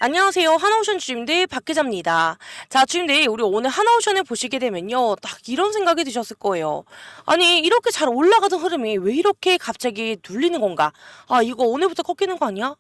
안녕하세요. 하나오션 주임대 박 기자입니다. 자, 주임대 우리 오늘 하나오션을 보시게 되면요. 딱 이런 생각이 드셨을 거예요. 아니, 이렇게 잘 올라가던 흐름이 왜 이렇게 갑자기 눌리는 건가? 아, 이거 오늘부터 꺾이는 거 아니야?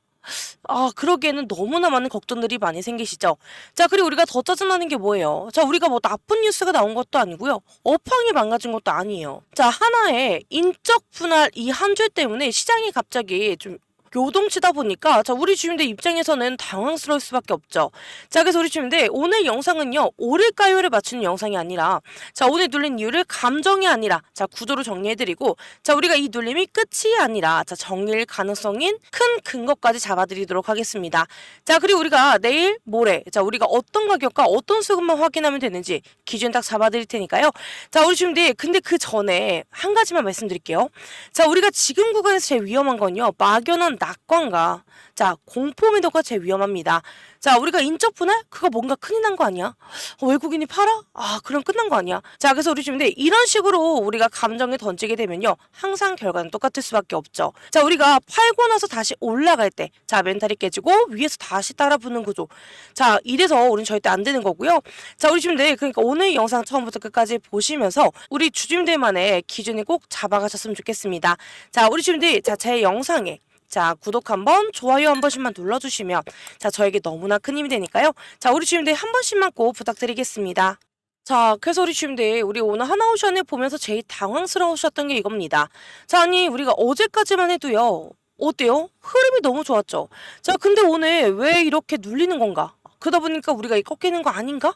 아, 그러기에는 너무나 많은 걱정들이 많이 생기시죠? 자, 그리고 우리가 더 짜증나는 게 뭐예요? 자, 우리가 뭐 나쁜 뉴스가 나온 것도 아니고요. 업황이 망가진 것도 아니에요. 자, 하나의 인적 분할 이 한 줄 때문에 시장이 갑자기 좀 요동치다 보니까 자 우리 주민들 입장에서는 당황스러울 수밖에 없죠. 자 그래서 우리 주민들 오늘 영상은요 오를까요를 맞추는 영상이 아니라 자 오늘 눌린 이유를 감정이 아니라 자 구조로 정리해드리고 자 우리가 이 눌림이 끝이 아니라 자 정리일 가능성인 큰 근거까지 잡아드리도록 하겠습니다. 자 그리고 우리가 내일 모레 자 우리가 어떤 가격과 어떤 수급만 확인하면 되는지 기준 딱 잡아드릴 테니까요. 자 우리 주민들 근데 그 전에 한 가지만 말씀드릴게요. 자 우리가 지금 구간에서 제일 위험한 건요 막연한 낙관과 자 공포 매도가 제일 위험합니다. 자 우리가 인적 분할 그거 뭔가 큰일 난 거 아니야? 외국인이 팔아? 아 그럼 끝난 거 아니야? 자 그래서 우리 주민들 이런 식으로 우리가 감정에 던지게 되면요 항상 결과는 똑같을 수밖에 없죠. 자 우리가 팔고 나서 다시 올라갈 때 자 멘탈이 깨지고 위에서 다시 따라 붙는 구조. 자 이래서 우린 절대 안 되는 거고요. 자 우리 주민들 그러니까 오늘 영상 처음부터 끝까지 보시면서 우리 주주님들만의 기준을 꼭 잡아가셨으면 좋겠습니다. 자 우리 주민들 자 제 영상에 자 구독 한번 좋아요 한 번씩만 눌러주시면 자 저에게 너무나 큰 힘이 되니까요. 자 우리 주민들 한 번씩만 꼭 부탁드리겠습니다. 자 그래서 우리 주민들 우리 오늘 하나오션을 보면서 제일 당황스러우셨던 게 이겁니다. 자 아니 우리가 어제까지만 해도요 어때요? 흐름이 너무 좋았죠. 자 근데 오늘 왜 이렇게 눌리는 건가? 그러다 보니까 우리가 이 꺾이는 거 아닌가?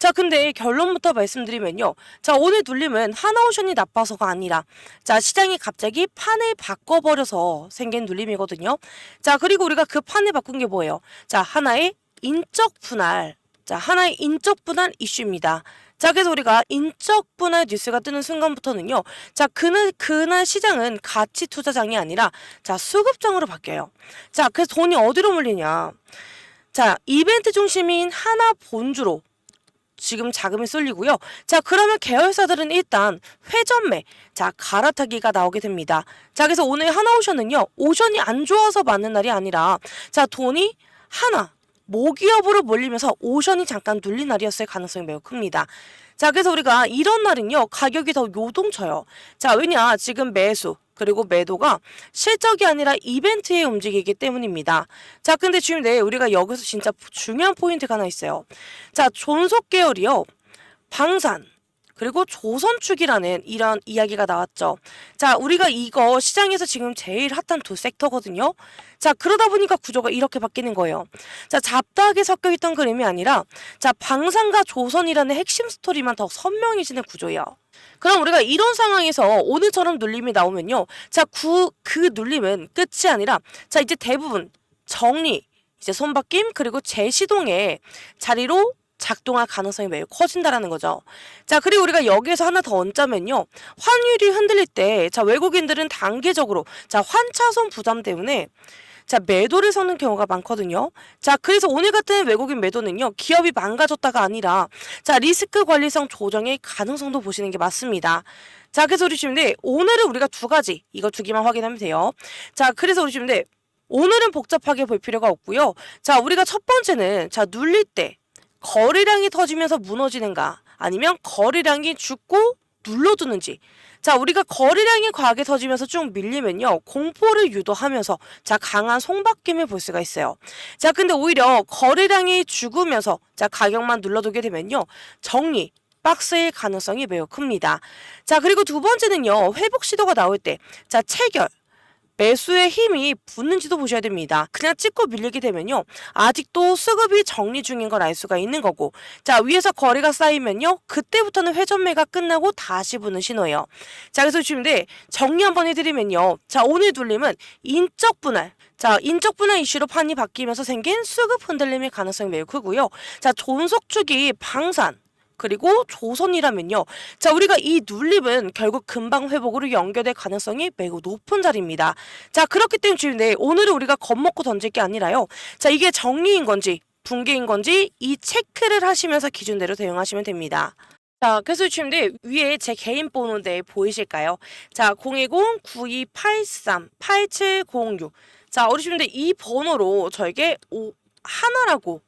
자 근데 결론부터 말씀드리면요. 자 오늘 눌림은 하나오션이 나빠서가 아니라 자 시장이 갑자기 판을 바꿔버려서 생긴 눌림이거든요. 자 그리고 우리가 그 판을 바꾼 게 뭐예요? 자 하나의 인적 분할 자 하나의 인적 분할 이슈입니다. 자 그래서 우리가 인적 분할 뉴스가 뜨는 순간부터는요. 자 그날 시장은 가치 투자장이 아니라 자 수급장으로 바뀌어요. 자 그래서 돈이 어디로 몰리냐? 자, 이벤트 중심인 하나 본주로 지금 자금이 쏠리고요. 자, 그러면 계열사들은 일단 회전매, 자, 갈아타기가 나오게 됩니다. 자, 그래서 오늘 하나오션은요, 오션이 안 좋아서 맞는 날이 아니라, 자, 돈이 하나, 모기업으로 몰리면서 오션이 잠깐 눌린 날이었을 가능성이 매우 큽니다. 자, 그래서 우리가 이런 날은요, 가격이 더 요동쳐요. 자, 왜냐, 지금 매수, 그리고 매도가 실적이 아니라 이벤트에 움직이기 때문입니다. 자, 근데 주임들 우리가 여기서 진짜 중요한 포인트가 하나 있어요. 자, 존속 계열이요. 방산 그리고 조선축이라는 이런 이야기가 나왔죠. 자, 우리가 이거 시장에서 지금 제일 핫한 두 섹터거든요. 자, 그러다 보니까 구조가 이렇게 바뀌는 거예요. 자, 잡다하게 섞여 있던 그림이 아니라 자, 방산과 조선이라는 핵심 스토리만 더 선명해지는 구조예요. 그럼 우리가 이런 상황에서 오늘처럼 눌림이 나오면요. 자, 그 눌림은 끝이 아니라 자, 이제 대부분 정리, 이제 손바뀜 그리고 재시동의 자리로 작동할 가능성이 매우 커진다라는 거죠. 자, 그리고 우리가 여기에서 하나 더 얹자면요. 환율이 흔들릴 때, 자, 외국인들은 단계적으로, 자, 환차손 부담 때문에, 자, 매도를 서는 경우가 많거든요. 자, 그래서 오늘 같은 외국인 매도는요, 기업이 망가졌다가 아니라, 자, 리스크 관리성 조정의 가능성도 보시는 게 맞습니다. 자, 그래서 우리 주민들, 오늘은 우리가 두 가지, 이거 두 개만 확인하면 돼요. 자, 그래서 우리 주민들, 오늘은 복잡하게 볼 필요가 없고요. 자, 우리가 첫 번째는, 자, 눌릴 때, 거래량이 터지면서 무너지는가 아니면 거래량이 죽고 눌러두는지 자 우리가 거래량이 과하게 터지면서 쭉 밀리면요 공포를 유도하면서 자 강한 송박김을 볼 수가 있어요. 자 근데 오히려 거래량이 죽으면서 자 가격만 눌러두게 되면요 정리 박스일 가능성이 매우 큽니다. 자 그리고 두 번째는요 회복 시도가 나올 때 자 체결 매수의 힘이 붙는지도 보셔야 됩니다. 그냥 찍고 밀리게 되면요. 아직도 수급이 정리 중인 걸 알 수가 있는 거고 자 위에서 거래가 쌓이면요. 그때부터는 회전매가 끝나고 다시 붙는 신호예요. 자 그래서 주님들 정리 한번 해드리면요. 자 오늘 눌림은 인적 분할 자 인적 분할 이슈로 판이 바뀌면서 생긴 수급 흔들림의 가능성이 매우 크고요. 자 존속축이 방산 그리고 조선이라면요. 자, 우리가 이 눌림은 결국 금방 회복으로 연결될 가능성이 매우 높은 자리입니다. 자, 그렇기 때문에 주인들 오늘은 우리가 겁먹고 던질 게 아니라요. 자, 이게 정리인 건지 붕괴인 건지 이 체크를 하시면서 기준대로 대응하시면 됩니다. 자, 그래서 주임들 위에 제 개인 번호인데 보이실까요? 자, 010-9283-8706 자, 우리 주임들 이 번호로 저에게 하나라고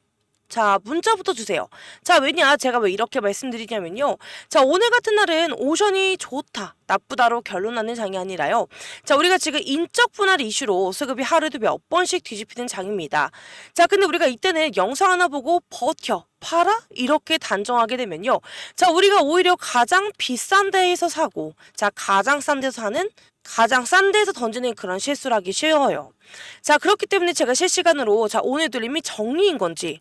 자, 문자부터 주세요. 자, 왜냐? 제가 왜 이렇게 말씀드리냐면요. 자, 오늘 같은 날은 오션이 좋다, 나쁘다로 결론 나는 장이 아니라요. 자, 우리가 지금 인적 분할 이슈로 수급이 하루에도 몇 번씩 뒤집히는 장입니다. 자, 근데 우리가 이때는 영상 하나 보고 버텨, 팔아? 이렇게 단정하게 되면요. 자, 우리가 오히려 가장 비싼 데에서 사고, 자, 가장 싼 데서 사는 가장 싼 데에서 던지는 그런 실수를 하기 쉬워요. 자, 그렇기 때문에 제가 실시간으로 자, 오늘 들림이 정리인 건지,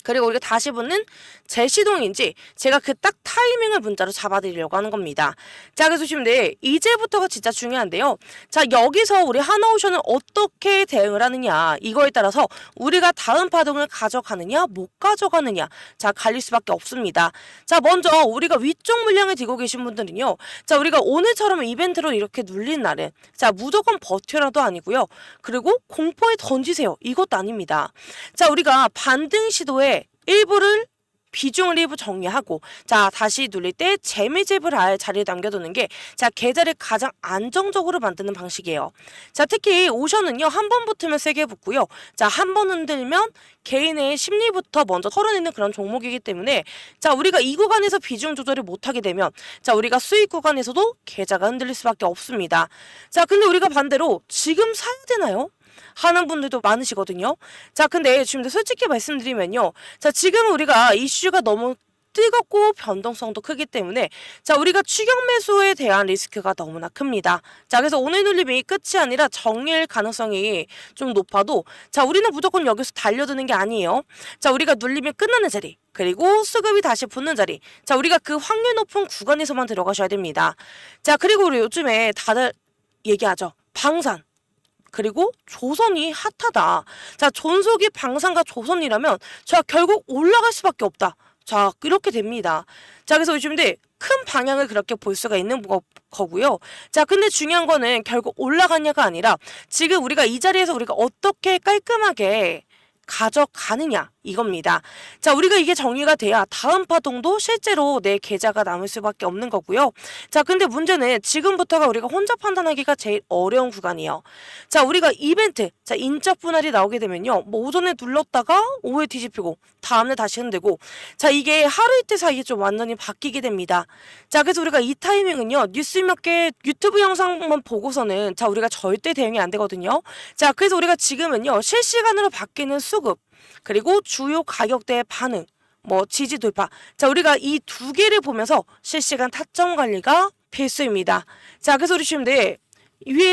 그리고 우리가 다시 붙는 재시동인지 제가 그 딱 타이밍을 문자로 잡아드리려고 하는 겁니다. 자, 그래서 지금 이제부터가 진짜 중요한데요. 자, 여기서 우리 하나오션은 어떻게 대응을 하느냐, 이거에 따라서 우리가 다음 파동을 가져가느냐 못 가져가느냐 자, 갈릴 수밖에 없습니다. 자, 먼저 우리가 위쪽 물량을 들고 계신 분들은요, 자, 우리가 오늘처럼 이벤트로 이렇게 눌린 날은 자, 무조건 버텨라도 아니고요, 그리고 공포에 던지세요, 이것도 아닙니다. 자, 우리가 반등 시도에 일부를 비중을 일부 정리하고 자, 다시 눌릴 때 재매집을 할 자리에 남겨두는 게 자, 계좌를 가장 안정적으로 만드는 방식이에요. 자, 특히 오션은요, 한 번 붙으면 세게 붙고요, 자, 한 번 흔들면 개인의 심리부터 먼저 털어내는 그런 종목이기 때문에 자, 우리가 이 구간에서 비중 조절을 못하게 되면 자, 우리가 수익 구간에서도 계좌가 흔들릴 수밖에 없습니다. 자, 근데 우리가 반대로 지금 사야 되나요? 하는 분들도 많으시거든요. 자, 근데 지금 솔직히 말씀드리면요, 자, 지금 우리가 이슈가 너무 뜨겁고 변동성도 크기 때문에 자, 우리가 추격 매수에 대한 리스크가 너무나 큽니다. 자, 그래서 오늘 눌림이 끝이 아니라 정리일 가능성이 좀 높아도 자, 우리는 무조건 여기서 달려드는 게 아니에요. 자, 우리가 눌림이 끝나는 자리, 그리고 수급이 다시 붙는 자리, 자, 우리가 그 확률 높은 구간에서만 들어가셔야 됩니다. 자, 그리고 우리 요즘에 다들 얘기하죠, 방산, 그리고 조선이 핫하다. 자, 존속이 방산과 조선이라면 자, 결국 올라갈 수밖에 없다. 자, 이렇게 됩니다. 자, 그래서 요즘에 큰 방향을 그렇게 볼 수가 있는 거고요. 자, 근데 중요한 거는 결국 올라가냐가 아니라 지금 우리가 이 자리에서 우리가 어떻게 깔끔하게 가져가느냐, 이겁니다. 자, 우리가 이게 정리가 돼야 다음 파동도 실제로 내 계좌가 남을 수밖에 없는 거고요. 자, 근데 문제는 지금부터가 우리가 혼자 판단하기가 제일 어려운 구간이에요. 자, 우리가 이벤트, 자, 인적 분할이 나오게 되면요, 뭐 오전에 눌렀다가 오후에 뒤집히고 다음날 다시 흔들고 자, 이게 하루 이틀 사이에 좀 완전히 바뀌게 됩니다. 자, 그래서 우리가 이 타이밍은요, 뉴스 몇 개 유튜브 영상만 보고서는 자, 우리가 절대 대응이 안 되거든요. 자, 그래서 우리가 지금은요, 실시간으로 바뀌는 수급, 그리고 주요 가격대의 반응, 뭐 지지 돌파, 자, 우리가 이 두 개를 보면서 실시간 타점 관리가 필수입니다. 자, 그래서 우리 지금 위에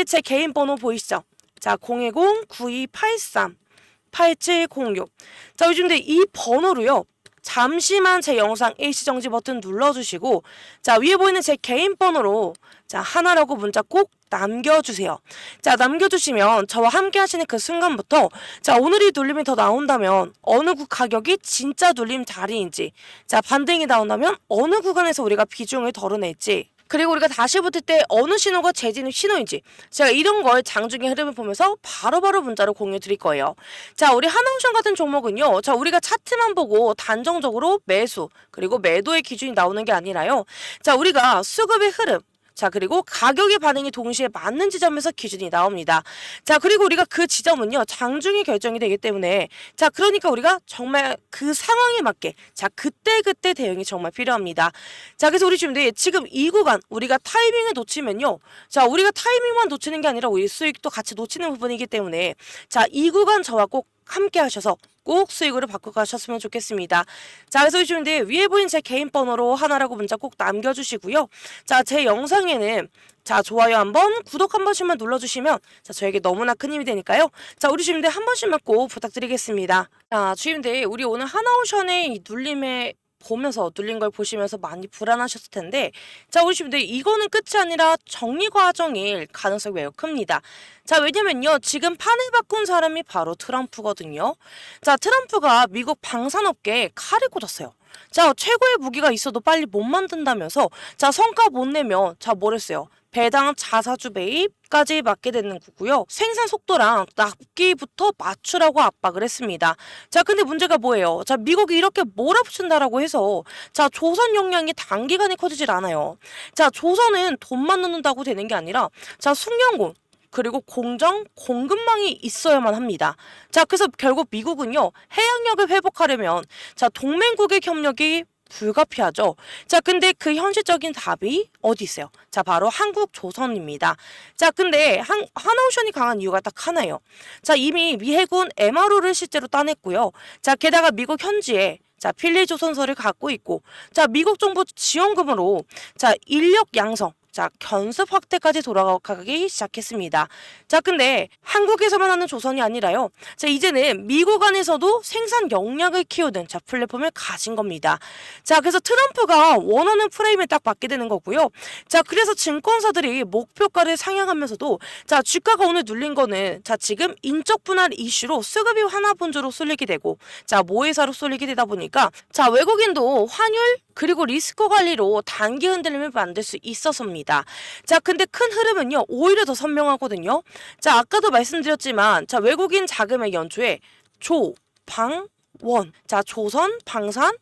제 개인 번호 보이시죠? 자, 010-9283-8706. 자, 요즘 이 번호로요, 잠시만 제 영상 일시정지 버튼 눌러주시고 자, 위에 보이는 제 개인 번호로 자, 하나라고 문자 꼭 남겨주세요. 자, 남겨주시면 저와 함께 하시는 그 순간부터 자, 오늘이 눌림이 더 나온다면 어느 가격이 진짜 눌림 자리인지, 자, 반등이 나온다면 어느 구간에서 우리가 비중을 덜어낼지, 그리고 우리가 다시 붙을 때 어느 신호가 재진입 신호인지 제가 이런 걸 장중의 흐름을 보면서 바로바로 문자로 공유 드릴 거예요. 자, 우리 하나옵션 같은 종목은요, 자, 우리가 차트만 보고 단정적으로 매수 그리고 매도의 기준이 나오는 게 아니라요, 자, 우리가 수급의 흐름, 자, 그리고 가격의 반응이 동시에 맞는 지점에서 기준이 나옵니다. 자, 그리고 우리가 그 지점은요, 장중에 결정이 되기 때문에 자, 그러니까 우리가 정말 그 상황에 맞게 자, 그때그때 대응이 정말 필요합니다. 자, 그래서 우리 지금 이 구간 우리가 타이밍을 놓치면요, 자, 우리가 타이밍만 놓치는 게 아니라 우리 수익도 같이 놓치는 부분이기 때문에 자, 이 구간 저와 꼭 함께 하셔서 꼭 수익으로 바꿔가셨으면 좋겠습니다. 자, 그래서 요즘 위에 보인 제 개인 번호로 하나라고 문자 꼭 남겨주시고요. 자, 제 영상에는 자, 좋아요 한번, 구독 한 번씩만 눌러주시면 자, 저에게 너무나 큰 힘이 되니까요. 자, 우리 주임들 한 번씩만 꼭 부탁드리겠습니다. 자, 주임들 우리 오늘 하나오션의 이 눌림에 보면서 눌린 걸 보시면서 많이 불안하셨을 텐데 자, 우리 주임들 이거는 끝이 아니라 정리 과정일 가능성이 매우 큽니다. 자, 왜냐면요, 지금 판을 바꾼 사람이 바로 트럼프거든요. 자, 트럼프가 미국 방산업계에 칼을 꽂았어요. 자, 최고의 무기가 있어도 빨리 못 만든다면서 자, 성과 못 내면 자, 뭐랬어요? 배당 자사주 매입까지 맡게 되는 거고요. 생산 속도랑 납기부터 맞추라고 압박을 했습니다. 자, 근데 문제가 뭐예요? 자, 미국이 이렇게 몰아붙인다라고 해서 자, 조선 역량이 단기간에 커지질 않아요. 자, 조선은 돈만 넣는다고 되는 게 아니라 자, 숙련공, 그리고 공정, 공급망이 있어야만 합니다. 자, 그래서 결국 미국은요, 해양력을 회복하려면 자, 동맹국의 협력이 불가피하죠. 자, 근데 그 현실적인 답이 어디 있어요? 자, 바로 한국 조선입니다. 자, 근데 하나오션이 강한 이유가 딱 하나예요. 자, 이미 미 해군 MRO를 실제로 따냈고요. 자, 게다가 미국 현지에 자, 필리 조선소를 갖고 있고, 자, 미국 정부 지원금으로 자, 인력 양성, 자, 견습 확대까지 돌아가기 시작했습니다. 자, 근데 한국에서만 하는 조선이 아니라요. 자, 이제는 미국 안에서도 생산 역량을 키우는 자, 플랫폼을 가진 겁니다. 자, 그래서 트럼프가 원하는 프레임에 딱 맞게 되는 거고요. 자, 그래서 증권사들이 목표가를 상향하면서도 자, 주가가 오늘 눌린 거는 자, 지금 인적 분할 이슈로 수급이 하나 분조로 쏠리게 되고 자, 모회사로 쏠리게 되다 보니까 자, 외국인도 환율 그리고 리스크 관리로 단기 흔들림을 만들 수 있었습니다. 자, 근데 큰 흐름은요, 오히려 더 선명하거든요. 자, 아까도 말씀드렸지만, 자, 외국인 자금의 연초에 조, 방, 원. 자, 조선, 방산,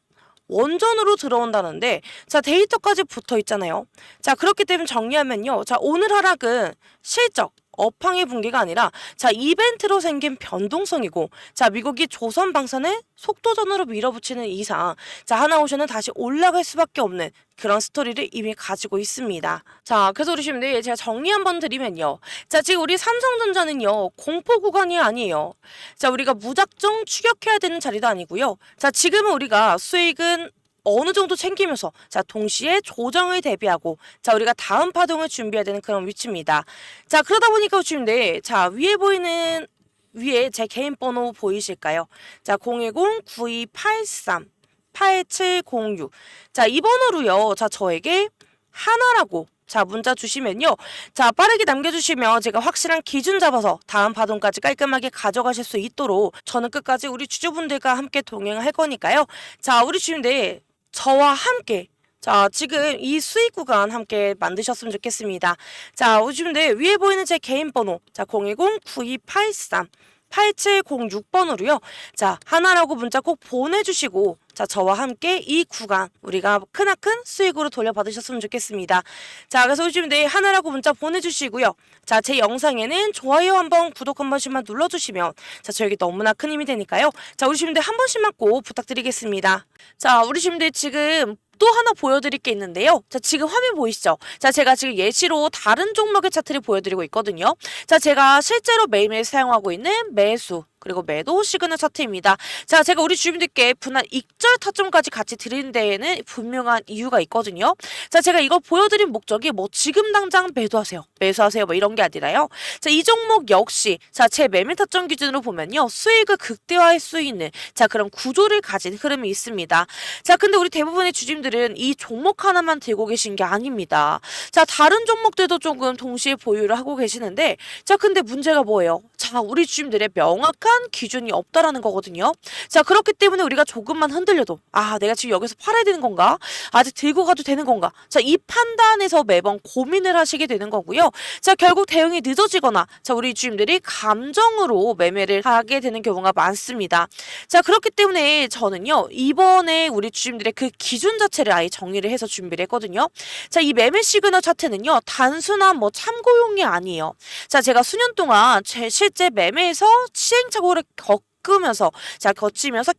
원전으로 들어온다는데, 자, 데이터까지 붙어 있잖아요. 자, 그렇기 때문에 정리하면요. 자, 오늘 하락은 실적, 업황의 붕괴가 아니라 자, 이벤트로 생긴 변동성이고 자, 미국이 조선 방산을 속도전으로 밀어붙이는 이상 자, 하나오션은 다시 올라갈 수밖에 없는 그런 스토리를 이미 가지고 있습니다. 자, 그래서 우리 시민들 제가 정리 한번 드리면요. 자, 지금 우리 삼성전자는요, 공포 구간이 아니에요. 자, 우리가 무작정 추격해야 되는 자리도 아니고요. 자, 지금은 우리가 수익은 어느 정도 챙기면서 자, 동시에 조정을 대비하고 자, 우리가 다음 파동을 준비해야 되는 그런 위치입니다. 자, 그러다 보니까 지금 자, 위에 보이는 위에 제 개인 번호 보이실까요? 자, 010-9283-8706. 자, 이 번호로요. 자, 저에게 하나라고 자, 문자 주시면요. 자, 빠르게 남겨주시면 제가 확실한 기준 잡아서 다음 파동까지 깔끔하게 가져가실 수 있도록 저는 끝까지 우리 주주분들과 함께 동행할 거니까요. 자, 우리 주주분들 저와 함께 자, 지금 이 수익 구간 함께 만드셨으면 좋겠습니다. 자, 우리 주주분들 위에 보이는 제 개인 번호 자, 010-9283-8706번으로요. 자, 하나라고 문자 꼭 보내주시고 자, 저와 함께 이 구간 우리가 크나큰 수익으로 돌려받으셨으면 좋겠습니다. 자, 그래서 요즘 하나라고 문자 보내주시고요. 자, 제 영상에는 좋아요 한번 구독 한 번씩만 눌러주시면 자, 저에게 너무나 큰 힘이 되니까요. 자, 우리 주민들 한 번씩만 꼭 부탁드리겠습니다. 자, 우리 주민들 지금 또 하나 보여드릴 게 있는데요. 자, 지금 화면 보이시죠? 자, 제가 지금 예시로 다른 종목의 차트를 보여드리고 있거든요. 자, 제가 실제로 매일매일 사용하고 있는 매수 그리고 매도 시그널 차트입니다. 자, 제가 우리 주민들께 분할 익절 타점까지 같이 드리는 데에는 분명한 이유가 있거든요. 자, 제가 이거 보여드린 목적이 뭐 지금 당장 매도하세요, 매수하세요 뭐 이런 게 아니라요. 자, 이 종목 역시 자, 제 매매 타점 기준으로 보면요, 수익을 극대화할 수 있는 자, 그런 구조를 가진 흐름이 있습니다. 자, 근데 우리 대부분의 주주님들은 이 종목 하나만 들고 계신 게 아닙니다. 자, 다른 종목들도 조금 동시에 보유를 하고 계시는데 자, 근데 문제가 뭐예요? 자, 우리 주주님들의 명확한 기준이 없다라는 거거든요. 자, 그렇기 때문에 우리가 조금만 흔들려도 아, 내가 지금 여기서 팔아야 되는 건가? 아직 들고 가도 되는 건가? 자, 이 판단에서 매번 고민을 하시게 되는 거고요. 자, 결국 대응이 늦어지거나 자, 우리 주주님들이 감정으로 매매를 하게 되는 경우가 많습니다. 자, 그렇기 때문에 저는요, 이번에 우리 주주님들의 그 기준 자체를 아예 정리를 해서 준비를 했거든요. 자, 이 매매 시그널 차트는요, 단순한 뭐 참고용이 아니에요. 자, 제가 수년 동안 제 실제 매매에서 시행착오를 거치면서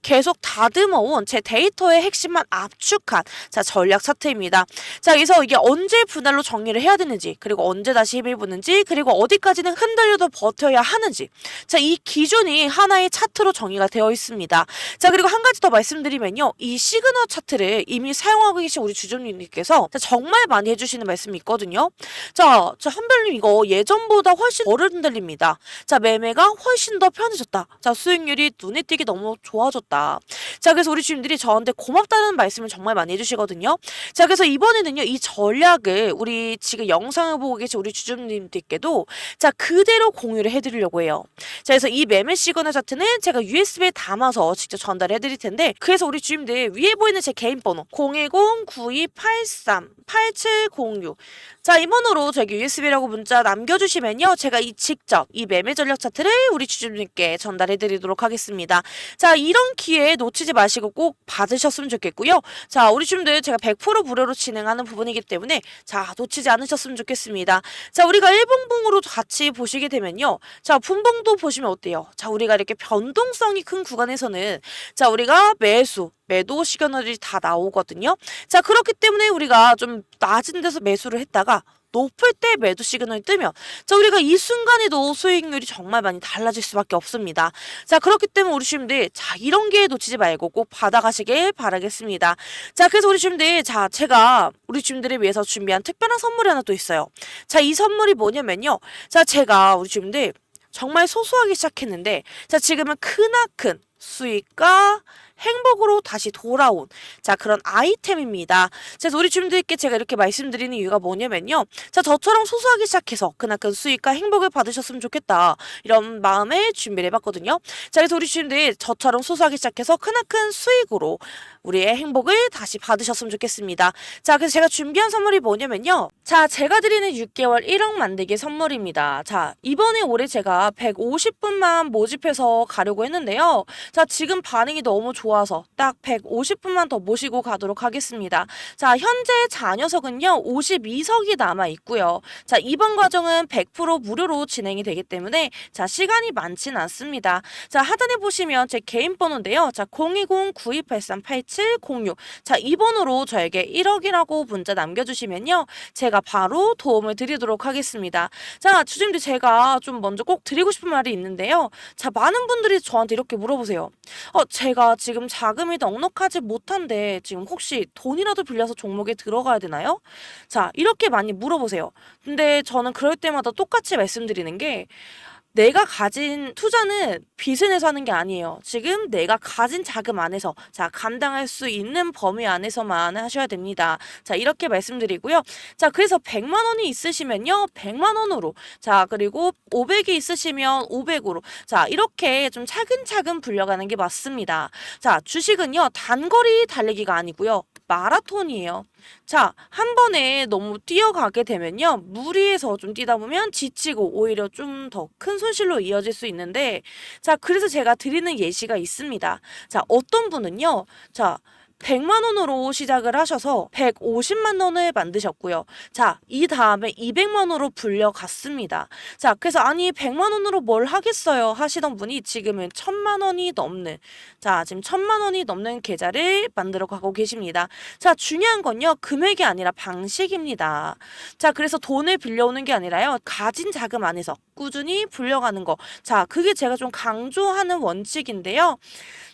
계속 다듬어온 제 데이터의 핵심만 압축한 자, 전략 차트입니다. 자, 그래서 이게 언제 분할로 정리를 해야 되는지, 그리고 언제 다시 힘을 보는지, 그리고 어디까지는 흔들려도 버텨야 하는지, 자, 이 기준이 하나의 차트로 정의가 되어 있습니다. 자, 그리고 한 가지 더 말씀드리면요, 이 시그널 차트를 이미 사용하고 계신 우리 주주님께서 정말 많이 해주시는 말씀이 있거든요. 자, 한별님 이거 예전보다 훨씬 덜 흔들립니다. 자, 매매가 훨씬 더 편해졌다. 자, 수익률이 눈에 띄게 너무 좋아졌다. 자, 그래서 우리 주님들이 저한테 고맙다는 말씀을 정말 많이 해주시거든요. 자, 그래서 이번에는요, 이 전략을 우리 지금 영상을 보고 계신 우리 주주님들께도 자, 그대로 공유를 해드리려고 해요. 자, 그래서 이 매매 시그널 차트는 제가 USB에 담아서 직접 전달해 드릴 텐데, 그래서 우리 주님들 위에 보이는 제 개인 번호 010-9283-8706 자, 이 번호로 저기 USB라고 문자 남겨주시면요, 제가 직접 이 매매 전략 차트를 우리 주주님께 전달해 드리도록 가도록 하겠습니다. 자, 이런 기회 놓치지 마시고 꼭 받으셨으면 좋겠고요. 자, 우리 주님들 제가 100% 무료로 진행하는 부분이기 때문에 자, 놓치지 않으셨으면 좋겠습니다. 자, 우리가 일봉봉으로 같이 보시게 되면요. 자, 분봉도 보시면 어때요? 자, 우리가 이렇게 변동성이 큰 구간에서는 자, 우리가 매도 시그널이 다 나오거든요. 자, 그렇기 때문에 우리가 좀 낮은 데서 매수를 했다가 높을 때 매도 시그널이 뜨면 자, 우리가 이 순간에도 수익률이 정말 많이 달라질 수밖에 없습니다. 자, 그렇기 때문에 우리 주님들 자, 이런 기회 놓치지 말고 꼭 받아가시길 바라겠습니다. 자, 그래서 우리 주님들 자, 제가 우리 주님들을 위해서 준비한 특별한 선물이 하나 또 있어요. 자, 이 선물이 뭐냐면요. 자, 제가 우리 주님들 정말 소소하게 시작했는데 자, 지금은 크나큰 수익과 행복으로 다시 돌아온 자, 그런 아이템입니다. 그래서 우리 주민들께 제가 이렇게 말씀드리는 이유가 뭐냐면요. 자, 저처럼 소소하게 시작해서 그나큰 수익과 행복을 받으셨으면 좋겠다. 이런 마음에 준비를 해봤거든요. 자, 그래서 우리 주민들 저처럼 소소하게 시작해서 크나큰 수익으로 우리의 행복을 다시 받으셨으면 좋겠습니다. 자, 그래서 제가 준비한 선물이 뭐냐면요. 자, 제가 드리는 6개월 1억 만들기 선물입니다. 자, 이번에 올해 제가 150분만 모집해서 가려고 했는데요. 자, 지금 반응이 너무 좋아서 딱 150분만 더 모시고 가도록 하겠습니다. 자, 현재 잔여석은요 52석이 남아 있고요. 자, 이번 과정은 100% 무료로 진행이 되기 때문에 자, 시간이 많지는 않습니다. 자, 하단에 보시면 제 개인 번호인데요. 자, 020-9283-8706 자, 이 번호로 저에게 1억이라고 문자 남겨주시면요. 제가 바로 도움을 드리도록 하겠습니다. 자, 주님들 제가 좀 먼저 꼭 드리고 싶은 말이 있는데요. 자, 많은 분들이 저한테 이렇게 물어보세요. 제가 지금 자금이 넉넉하지 못한데 지금 혹시 돈이라도 빌려서 종목에 들어가야 되나요? 자, 이렇게 많이 물어보세요. 근데 저는 그럴 때마다 똑같이 말씀드리는 게 내가 가진 투자는 빚을 내서 하는 게 아니에요. 지금 내가 가진 자금 안에서 자, 감당할 수 있는 범위 안에서만 하셔야 됩니다. 자, 이렇게 말씀드리고요. 자, 그래서 100만 원이 있으시면요. 100만 원으로 자, 그리고 500이 있으시면 500으로 자, 이렇게 좀 차근차근 불려가는 게 맞습니다. 자, 주식은요. 단거리 달리기가 아니고요. 마라톤이에요. 자, 한 번에 너무 뛰어가게 되면요. 무리해서 좀 뛰다 보면 지치고 오히려 좀 더 큰 손실로 이어질 수 있는데 자, 그래서 제가 드리는 예시가 있습니다. 자, 어떤 분은요. 자, 100만 원으로 시작을 하셔서 150만 원을 만드셨고요. 자, 이 다음에 200만 원으로 불려갔습니다. 자, 그래서 아니 100만 원으로 뭘 하겠어요 하시던 분이 지금은 1000만 원이 넘는 자, 지금 1000만 원이 넘는 계좌를 만들어 가고 계십니다. 자, 중요한 건요. 금액이 아니라 방식입니다. 자, 그래서 돈을 빌려오는 게 아니라요. 가진 자금 안에서 꾸준히 불려가는 거. 자, 그게 제가 좀 강조하는 원칙인데요.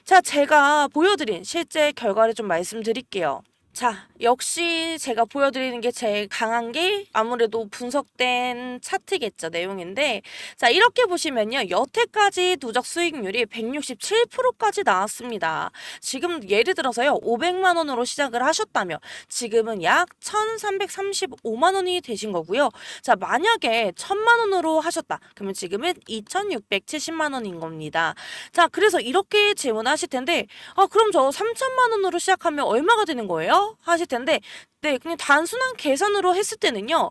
자, 제가 보여드린 실제 결과를 좀 말씀드릴게요. 자, 역시 제가 보여드리는 게 제일 강한 게 아무래도 분석된 차트겠죠, 내용인데 자, 이렇게 보시면요. 여태까지 누적 수익률이 167%까지 나왔습니다. 지금 예를 들어서요. 500만 원으로 시작을 하셨다면 지금은 약 1335만 원이 되신 거고요. 자, 만약에 1000만 원으로 하셨다. 그러면 지금은 2670만 원인 겁니다. 자, 그래서 이렇게 질문하실 텐데 그럼 저 3000만 원으로 시작하면 얼마가 되는 거예요? 하실 텐데 네, 그냥 단순한 계산으로 했을 때는요.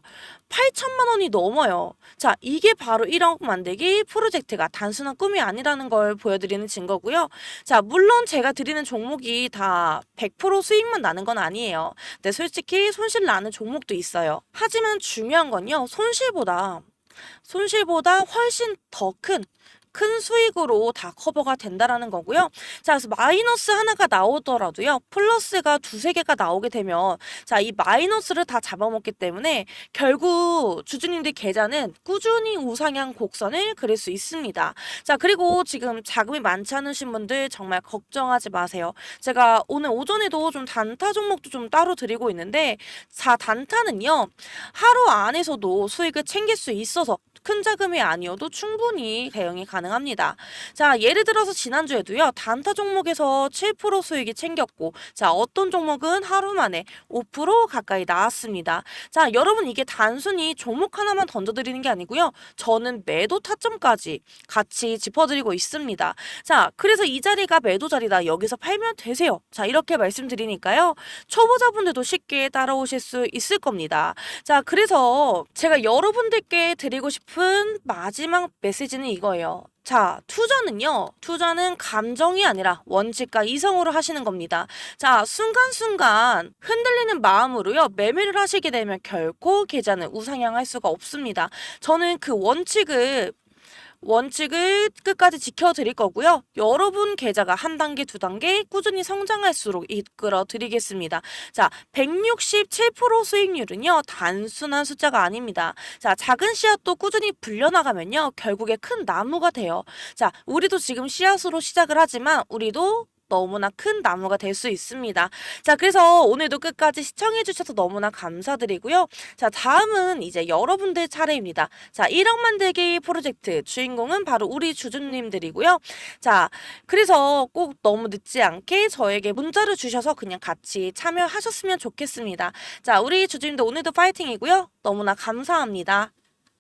8천만 원이 넘어요. 자, 이게 바로 1억 만들기 프로젝트가 단순한 꿈이 아니라는 걸 보여드리는 증거고요. 자, 물론 제가 드리는 종목이 다 100% 수익만 나는 건 아니에요. 근데 솔직히 손실 나는 종목도 있어요. 하지만 중요한 건요. 손실보다 훨씬 더 큰 수익으로 다 커버가 된다라는 거고요. 자, 그래서 마이너스 하나가 나오더라도요. 플러스가 두세 개가 나오게 되면 자, 이 마이너스를 다 잡아먹기 때문에 결국 주주님들 계좌는 꾸준히 우상향 곡선을 그릴 수 있습니다. 자, 그리고 지금 자금이 많지 않으신 분들 정말 걱정하지 마세요. 제가 오늘 오전에도 좀 단타 종목도 좀 따로 드리고 있는데 자, 단타는요. 하루 안에서도 수익을 챙길 수 있어서 큰 자금이 아니어도 충분히 대응이 가능합니다. 자, 예를 들어서 지난주에도요. 단타 종목에서 7% 수익이 챙겼고 자, 어떤 종목은 하루 만에 5% 가까이 나왔습니다. 자, 여러분 이게 단순히 종목 하나만 던져드리는 게 아니고요. 저는 매도 타점까지 같이 짚어드리고 있습니다. 자, 그래서 이 자리가 매도 자리다. 여기서 팔면 되세요. 자, 이렇게 말씀드리니까요. 초보자분들도 쉽게 따라오실 수 있을 겁니다. 자, 그래서 제가 여러분들께 드리고 싶은 마지막 메시지는 이거예요. 자, 투자는 감정이 아니라 원칙과 이성으로 하시는 겁니다. 자, 순간순간 흔들리는 마음으로요, 매매를 하시게 되면 결코 계좌는 우상향할 수가 없습니다. 저는 그 원칙을 끝까지 지켜드릴 거고요. 여러분 계좌가 한 단계, 두 단계 꾸준히 성장할수록 이끌어 드리겠습니다. 자, 167% 수익률은요, 단순한 숫자가 아닙니다. 자, 작은 씨앗도 꾸준히 불려나가면요, 결국에 큰 나무가 돼요. 자, 우리도 지금 씨앗으로 시작을 하지만 우리도 너무나 큰 나무가 될 수 있습니다. 자, 그래서 오늘도 끝까지 시청해주셔서 너무나 감사드리고요. 자, 다음은 이제 여러분들 차례입니다. 자, 1억 만들기 프로젝트 주인공은 바로 우리 주주님들이고요. 자, 그래서 꼭 너무 늦지 않게 저에게 문자를 주셔서 그냥 같이 참여하셨으면 좋겠습니다. 자, 우리 주주님들 오늘도 파이팅이고요. 너무나 감사합니다.